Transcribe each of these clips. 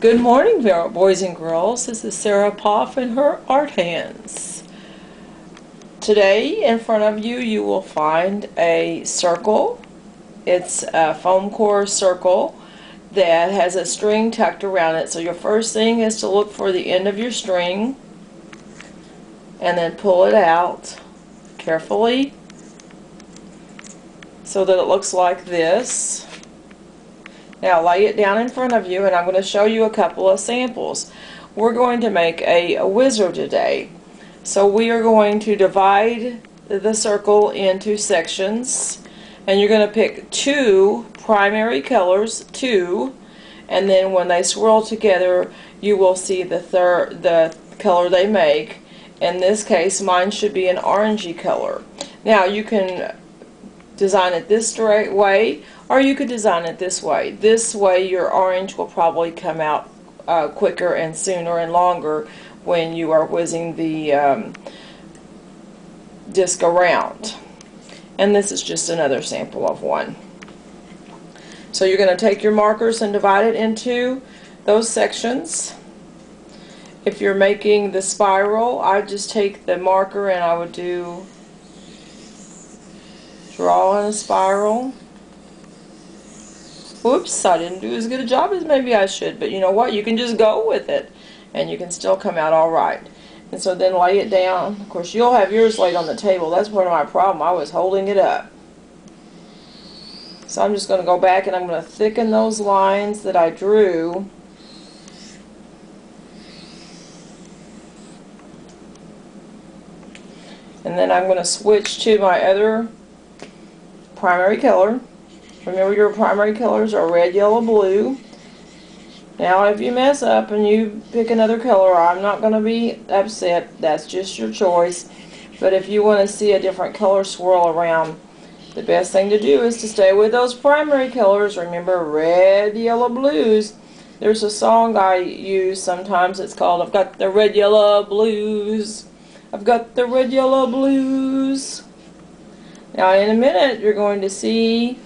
Good morning, boys and girls. This is Sarah Poff and her art hands. Today, in front of you, you will find a circle. It's a foam core circle that has a string tucked around it. So your first thing is to look for the end of your string and then pull it out carefully so that it looks like this. Now lay it down in front of you, and I'm going to show you a couple of samples. We're going to make a wizard today. So we are going to divide the circle into sections, and you're going to pick two primary colors, and then when they swirl together you will see the color they make. In this case, mine should be an orangey color. Now you can design it this way, or you could design it this way. This way your orange will probably come out quicker and sooner and longer when you are whizzing the disc around. And this is just another sample of one. So you're going to take your markers and divide it into those sections. If you're making the spiral, I just take the marker and I would draw in a spiral. Oops, I didn't do as good a job as maybe I should, but you know what? You can just go with it and you can still come out alright. And so then lay it down. Of course, you'll have yours laid on the table. That's part of my problem. I was holding it up. So I'm just going to go back and I'm going to thicken those lines that I drew. And then I'm going to switch to my other primary color. Remember, your primary colors are red, yellow, blue. Now if you mess up and you pick another color, I'm not going to be upset. That's just your choice. But if you want to see a different color swirl around, the best thing to do is to stay with those primary colors. Remember, red, yellow, blues. There's a song I use sometimes. It's called "I've Got the Red, Yellow, Blues. I've got the red, yellow, blues." Now in a minute you're going to see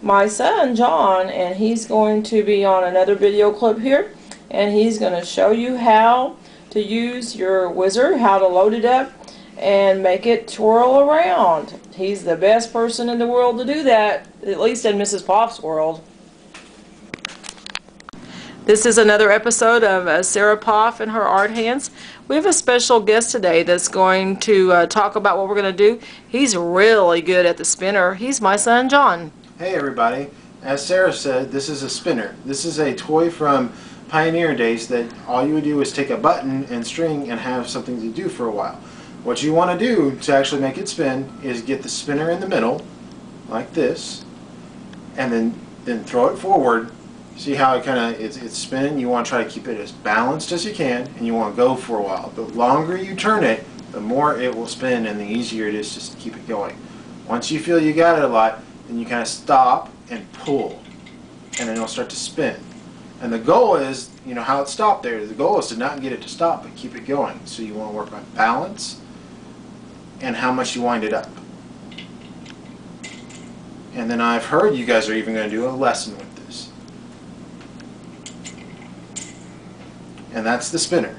my son John, and he's going to be on another video clip here, and he's going to show you how to use your wizard, how to load it up and make it twirl around. He's the best person in the world to do that, at least in Mrs. Poff's world. This is another episode of Sarah Poff and her art hands. We have a special guest today that's going to talk about what we're going to do. He's really good at the spinner. He's my son John. Hey everybody. As Sarah said, this is a spinner. This is a toy from pioneer days that all you would do is take a button and string and have something to do for a while. What you want to do to actually make it spin is get the spinner in the middle, like this, and then throw it forward. See how it's spinning? You want to try to keep it as balanced as you can, and you want to go for a while. The longer you turn it, the more it will spin and the easier it is just to keep it going. Once you feel you got it a lot, then you kind of stop and pull, and then it'll start to spin. And the goal is, you know how it stopped there, the goal is to not get it to stop but keep it going. So you want to work on balance and how much you wind it up. And then I've heard you guys are even going to do a lesson with this. And that's the spinner.